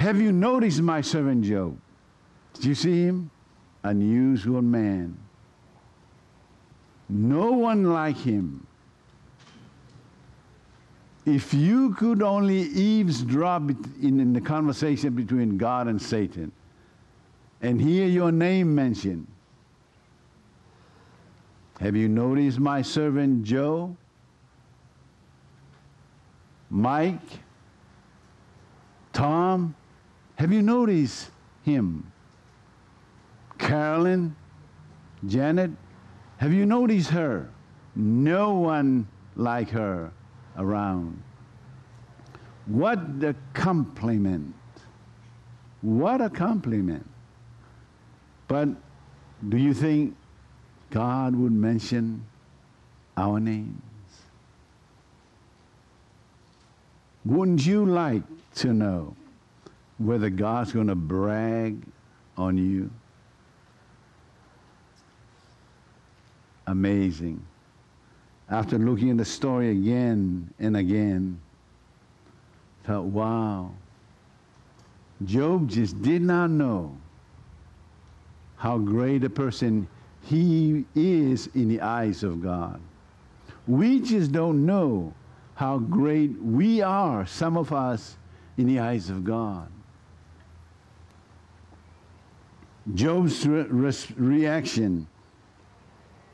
Have you noticed my servant Job? Did you see him? Unusual man. No one like him. If you could only eavesdrop in the conversation between God and Satan and hear your name mentioned, have you noticed my servant Joe? Mike? Tom? Have you noticed him? Carolyn? Janet? Have you noticed her? No one like her around. What a compliment. What a compliment. But do you think God would mention our names? Wouldn't you like to know whether God's going to brag on you? Amazing. After looking at the story again and again, I thought, wow, Job just did not know how great a person he is in the eyes of God. We just don't know how great we are, some of us, in the eyes of God. Job's reaction,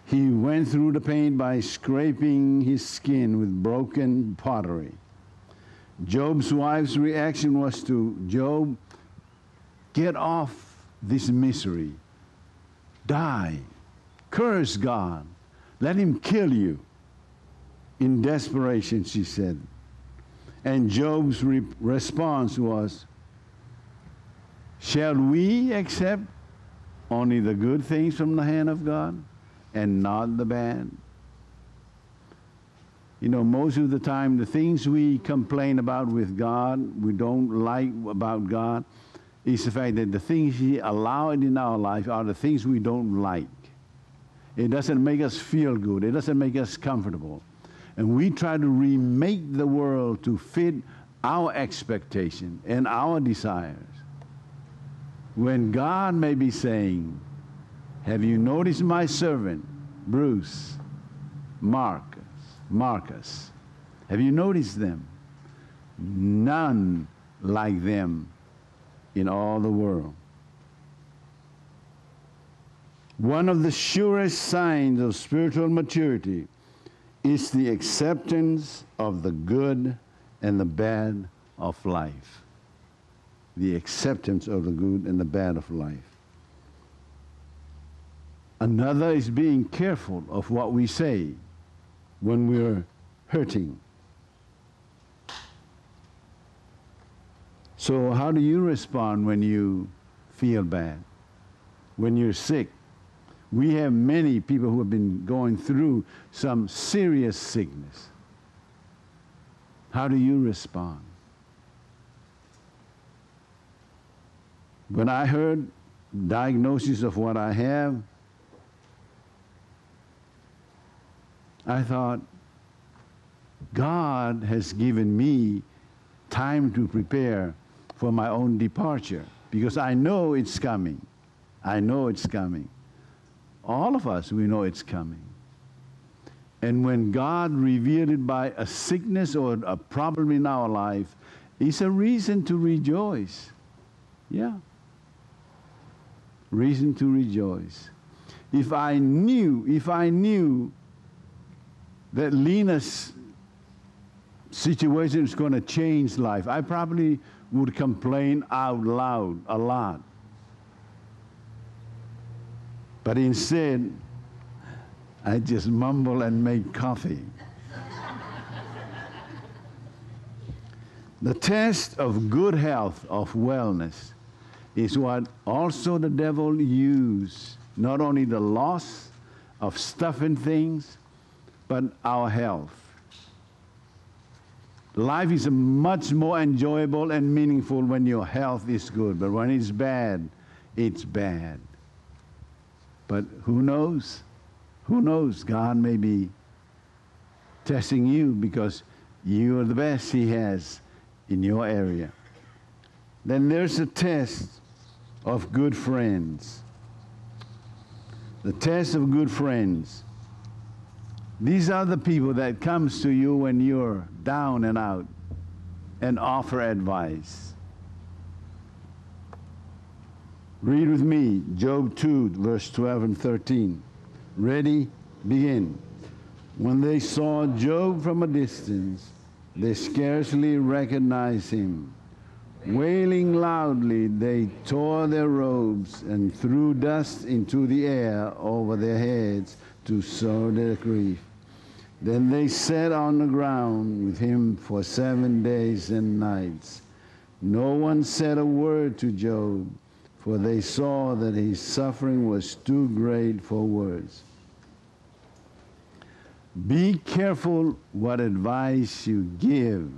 he went through the pain by scraping his skin with broken pottery. Job's wife's reaction was to Job, get off this misery. Die. Curse God. Let him kill you. In desperation, she said. And Job's response was, shall we accept only the good things from the hand of God and not the bad? You know, most of the time, the things we complain about with God, we don't like about God, is the fact that the things He allowed in our life are the things we don't like. It doesn't make us feel good. It doesn't make us comfortable. And we try to remake the world to fit our expectation and our desires. When God may be saying, have you noticed my servant, Bruce, Marcus? Have you noticed them? None like them in all the world. One of the surest signs of spiritual maturity is the acceptance of the good and the bad of life. The acceptance of the good and the bad of life. Another is being careful of what we say when we're hurting. So how do you respond when you feel bad? When you're sick? We have many people who have been going through some serious sickness. How do you respond? When I heard diagnosis of what I have, I thought, God has given me time to prepare for my own departure because I know it's coming. I know it's coming. All of us, we know it's coming. And when God revealed it by a sickness or a problem in our life, it's a reason to rejoice. Yeah. Reason to rejoice. If I knew that Lena's situation is going to change life, I probably would complain out loud a lot. But instead, I just mumble and make coffee. The test of good health, of wellness, is what also the devil uses, not only the loss of stuff and things, but our health. Life is much more enjoyable and meaningful when your health is good, but when it's bad, it's bad. But who knows? Who knows? God may be testing you because you are the best He has in your area. Then there's a test of good friends. The test of good friends. These are the people that comes to you when you're down and out and offer advice. Read with me Job 2, verse 12 and 13. Ready? Begin. When they saw Job from a distance, they scarcely recognized him. Wailing loudly, they tore their robes and threw dust into the air over their heads to sow their grief. Then they sat on the ground with him for 7 days and nights. No one said a word to Job, for they saw that his suffering was too great for words. Be careful what advice you give.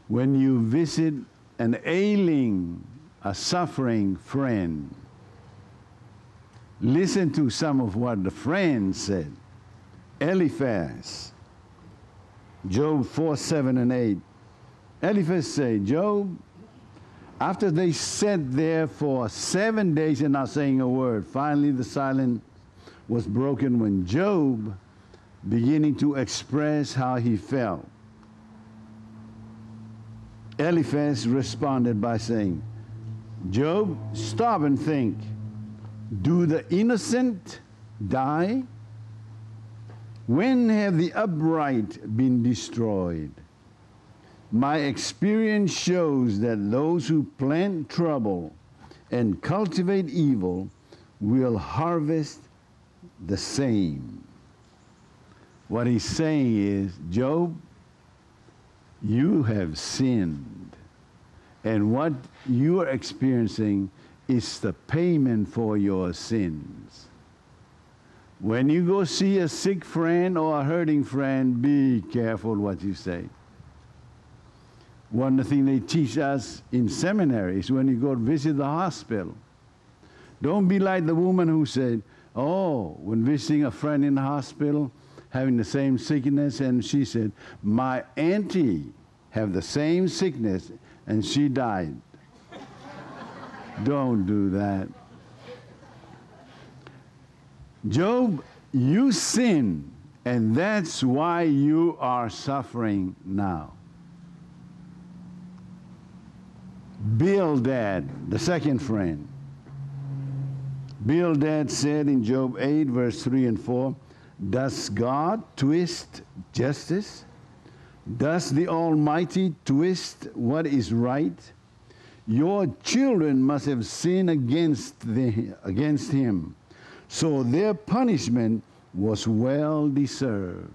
When you visit an ailing, a suffering friend, listen to some of what the friend said. Eliphaz, Job 4, 7 and 8. Eliphaz said, Job, after they sat there for 7 days and not saying a word, finally the silence was broken when Job beginning to express how he felt. Eliphaz responded by saying, Job, stop and think. Do the innocent die? When have the upright been destroyed? My experience shows that those who plant trouble and cultivate evil will harvest the same. What he's saying is, Job, you have sinned. And what you are experiencing is the payment for your sins. When you go see a sick friend or a hurting friend, be careful what you say. One of the things they teach us in seminary is when you go visit the hospital. Don't be like the woman who said, oh, when visiting a friend in the hospital, having the same sickness, and she said, my auntie have the same sickness, and she died. Don't do that. Job, you sinned, and that's why you are suffering now. Bildad, the second friend. Bildad said in Job 8, verse 3 and 4, does God twist justice? Does the Almighty twist what is right? Your children must have sinned against Him, so their punishment was well deserved.